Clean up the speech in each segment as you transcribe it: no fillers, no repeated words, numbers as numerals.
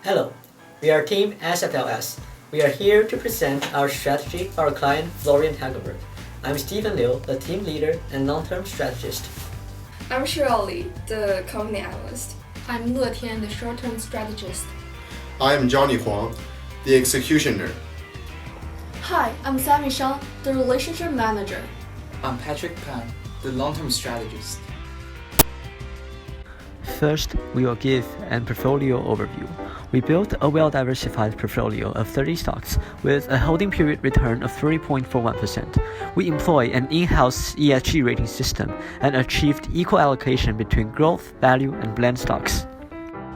Hello, we are Team SFLS. We are here to present our strategy for our client Florian Hagenberg. I'm Stephen Liu, the team leader and long-term strategist. I'm Cheryl Li, the company analyst. I'm Le Tian, the short-term strategist. I am Johnny Huang, the executioner. Hi, I'm Sammy Shang, the relationship manager. I'm Patrick Pan, the long-term strategist. First, we will give a portfolio overview. We built a well-diversified portfolio of 30 stocks with a holding period return of 3.41%. We employ an in-house ESG rating system and achieved equal allocation between growth, value, and blend stocks.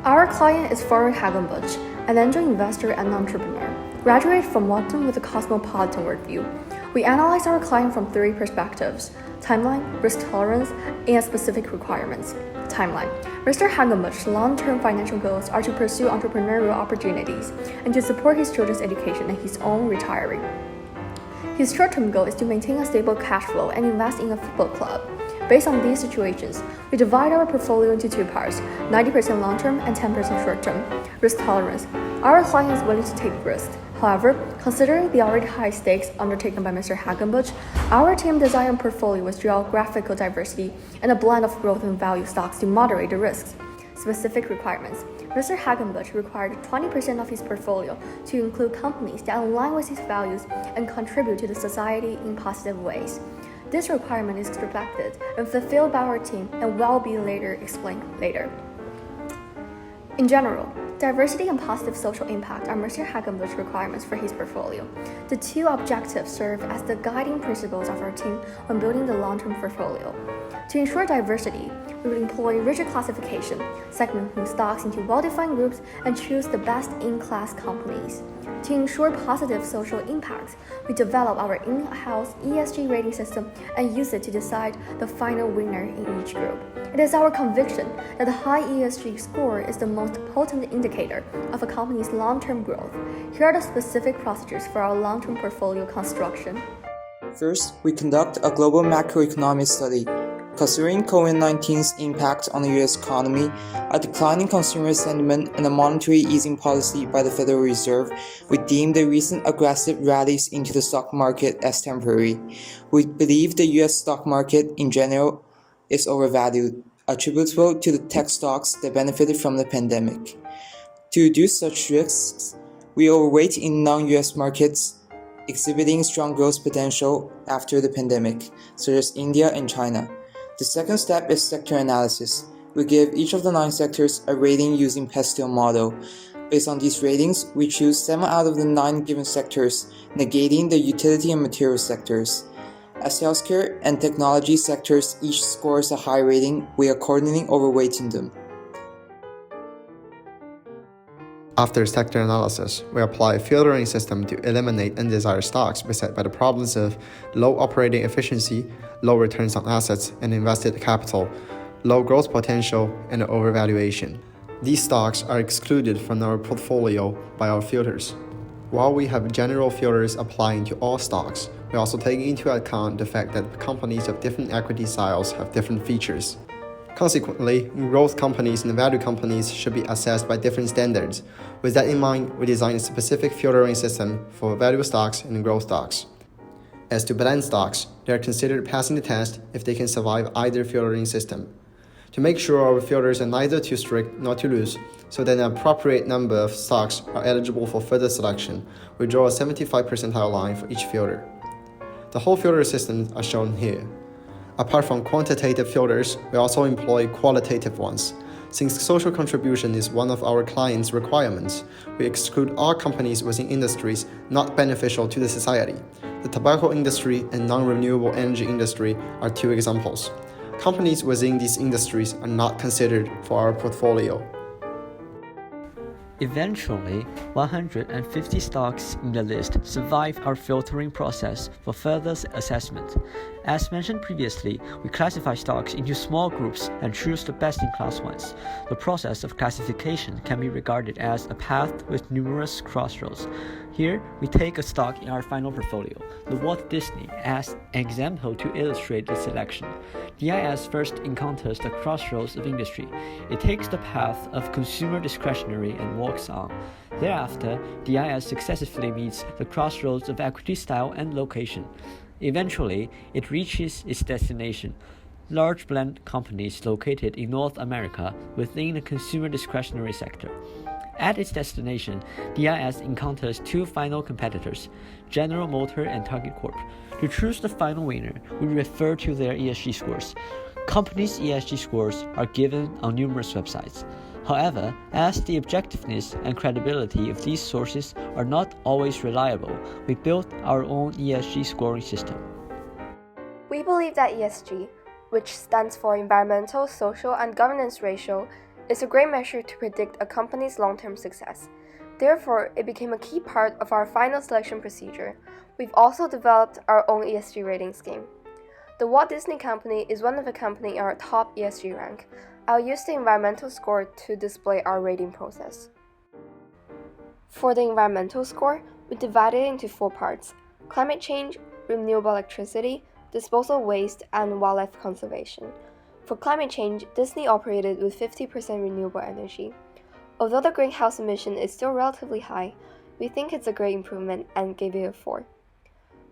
Our client is Florian Hagenbusch, an angel investor and entrepreneur, graduated from Wharton with a cosmopolitan worldview. We analyze our client from three perspectives: timeline, risk tolerance, and specific requirements. Timeline. Mr. Hagenbusch's long-term financial goals are to pursue entrepreneurial opportunities and to support his children's education and his own retiring. His short-term goal is to maintain a stable cash flow and invest in a football club. Based on these situations, we divide our portfolio into two parts, 90% long-term and 10% short-term. Risk tolerance. Our client is willing to take risks. However, considering the already high stakes undertaken by Mr. Hagenbusch, our team designed a portfolio with geographical diversity and a blend of growth and value stocks to moderate the risks. Specific requirements. Mr. Hagenbusch required 20% of his portfolio to include companies that align with his values and contribute to the society in positive ways. This requirement is reflected and fulfilled by our team and will be later explained later. In general, diversity and positive social impact are Mr. Hagenbusch's requirements for his portfolio. The two objectives serve as the guiding principles of our team when building the long-term portfolio. To ensure diversity, we will employ rigid classification, segmenting stocks into well-defined groups, and choose the best in-class companies. To ensure positive social impact, we develop our in-house ESG rating system and use it to decide the final winner in each group. It is our conviction that the high ESG score is the most potent indicator of a company's long-term growth. Here are the specific procedures for our long-term portfolio construction. First, we conduct a global macroeconomic study. Considering COVID-19's impact on the U.S. economy, a declining consumer sentiment, and a monetary easing policy by the Federal Reserve, we deem the recent aggressive rallies into the stock market as temporary. We believe the U.S. stock market in general is overvalued, attributable to the tech stocks that benefited from the pandemic. To reduce such risks, we overweight in non-U.S. markets exhibiting strong growth potential after the pandemic, such as India and China. The second step is sector analysis. We give each of the 9 sectors a rating using Pastel model. Based on these ratings, we choose 7 out of the 9 given sectors, negating the utility and material sectors. As healthcare and technology sectors each scores a high rating, we are accordingly overweighting them. After sector analysis, we apply a filtering system to eliminate undesired stocks beset by the problems of low operating efficiency, low returns on assets and invested capital, low growth potential, and overvaluation. These stocks are excluded from our portfolio by our filters. While we have general filters applying to all stocks, we also take into account the fact that companies of different equity styles have different features. Consequently, growth companies and value companies should be assessed by different standards. With that in mind, we designed a specific filtering system for value stocks and growth stocks. As to blend stocks, they are considered passing the test if they can survive either filtering system. To make sure our filters are neither too strict nor too loose, so that an appropriate number of stocks are eligible for further selection, we draw a 75 percentile line for each filter. The whole filter systems are shown here. Apart from quantitative filters, we also employ qualitative ones. Since social contribution is one of our clients' requirements, we exclude all companies within industries not beneficial to the society. The tobacco industry and non-renewable energy industry are 2 examples. Companies within these industries are not considered for our portfolio. Eventually, 150 stocks in the list survive our filtering process for further assessment. As mentioned previously, we classify stocks into small groups and choose the best-in-class ones. The process of classification can be regarded as a path with numerous crossroads. Here, we take a stock in our final portfolio, the Walt Disney, as an example to illustrate the selection. DIS first encounters the crossroads of industry. It takes the path of consumer discretionary and walks on. Thereafter, DIS successfully meets the crossroads of equity style and location. Eventually, it reaches its destination, large blend companies located in North America within the consumer discretionary sector. At its destination, DIS encounters two final competitors, General Motors and Target Corp. To choose the final winner, we refer to their ESG scores. Companies' ESG scores are given on numerous websites. However, as the objectiveness and credibility of these sources are not always reliable, we built our own ESG scoring system. We believe that ESG, which stands for Environmental, Social, and Governance Ratio, is a great measure to predict a company's long-term success. Therefore, it became a key part of our final selection procedure. We've also developed our own ESG rating scheme. The Walt Disney Company is one of the companies in our top ESG rank. I'll use the environmental score to display our rating process. For the environmental score, we divided it into 4 parts: climate change, renewable electricity, disposal of waste, and wildlife conservation. For climate change, Disney operated with 50% renewable energy. Although the greenhouse emission is still relatively high, we think it's a great improvement and gave it a 4.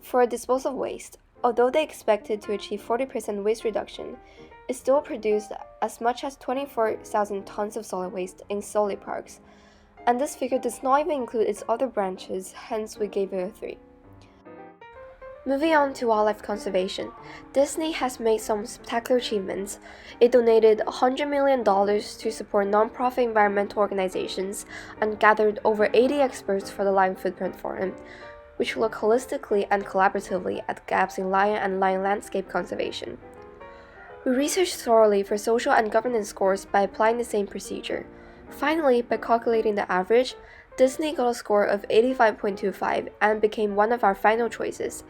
For disposal of waste, although they expected to achieve 40% waste reduction, it still produced as much as 24,000 tons of solid waste in solid parks, and this figure does not even include its other branches, hence we gave it a 3. Moving on to wildlife conservation, Disney has made some spectacular achievements. It donated $100 million to support non-profit environmental organizations and gathered over 80 experts for the Lion Footprint Forum, which look holistically and collaboratively at gaps in lion and lion landscape conservation. We researched thoroughly for social and governance scores by applying the same procedure. Finally, by calculating the average, Disney got a score of 85.25 and became one of our final choices.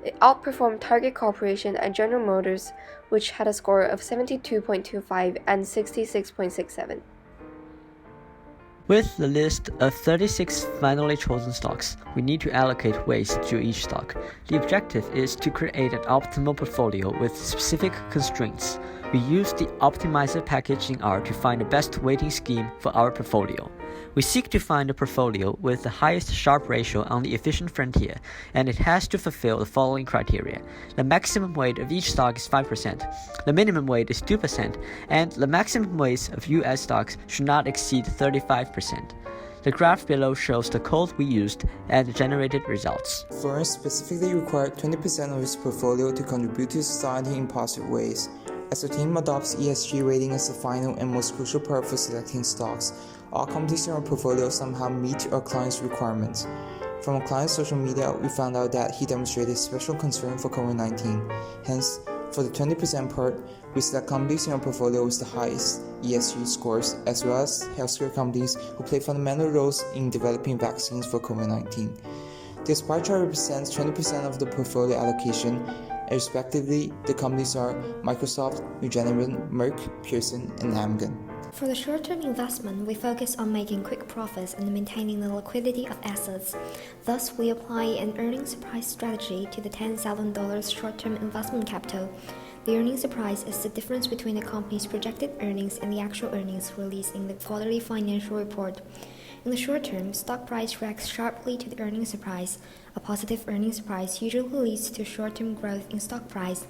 It outperformed Target Corporation and General Motors, which had a score of 72.25 and 66.67. With the list of 36 finally chosen stocks, we need to allocate weights to each stock. The objective is to create an optimal portfolio with specific constraints. We use the optimizer package in R to find the best weighting scheme for our portfolio. We seek to find a portfolio with the highest Sharpe ratio on the efficient frontier, and it has to fulfill the following criteria. The maximum weight of each stock is 5%, the minimum weight is 2%, and the maximum weights of US stocks should not exceed 35%. The graph below shows the code we used and the generated results. Florence specifically required 20% of his portfolio to contribute to society in positive ways. As the team adopts ESG rating as the final and most crucial part for selecting stocks, all companies in our portfolio somehow meet our client's requirements. From a client's social media, we found out that he demonstrated special concern for COVID-19. Hence, for the 20% part, we select companies in our portfolio with the highest ESG scores, as well as healthcare companies who play fundamental roles in developing vaccines for COVID-19. This pie chart represents 20% of the portfolio allocation, and respectively, the companies are Microsoft, Regeneron, Merck, Pearson, and Amgen. For the short-term investment, we focus on making quick profits and maintaining the liquidity of assets. Thus, we apply an earnings surprise strategy to the $10,000 short-term investment capital. The earnings surprise is the difference between the company's projected earnings and the actual earnings released in the quarterly financial report. In the short term, stock price reacts sharply to the earnings surprise. A positive earnings surprise usually leads to short-term growth in stock price.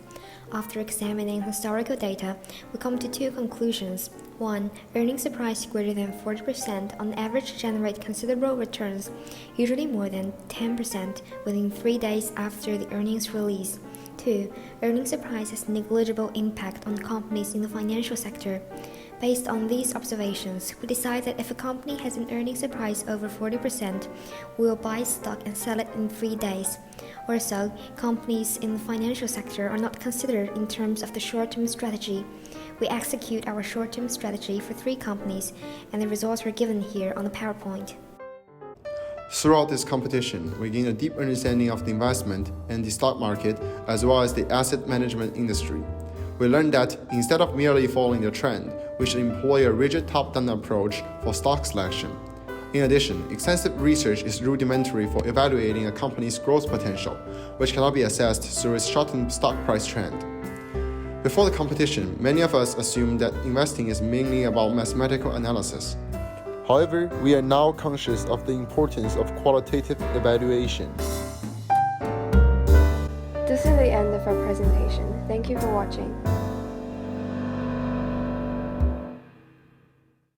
After examining historical data, we come to 2 conclusions. 1. Earnings surprise greater than 40% on average generate considerable returns, usually more than 10% within 3 days after the earnings release. 2. Earnings surprise has negligible impact on companies in the financial sector. Based on these observations, we decide that if a company has an earnings surprise over 40%, we will buy stock and sell it in 3 days. Also, companies in the financial sector are not considered in terms of the short-term strategy. We execute our short-term strategy for 3 companies, and the results are given here on the PowerPoint. Throughout this competition, we gain a deep understanding of the investment and the stock market, as well as the asset management industry. We learned that instead of merely following the trend, we should employ a rigid top-down approach for stock selection. In addition, extensive research is rudimentary for evaluating a company's growth potential, which cannot be assessed through its short-term stock price trend. Before the competition, many of us assumed that investing is mainly about mathematical analysis. However, we are now conscious of the importance of qualitative evaluation. This is the end of our presentation. Thank you for watching.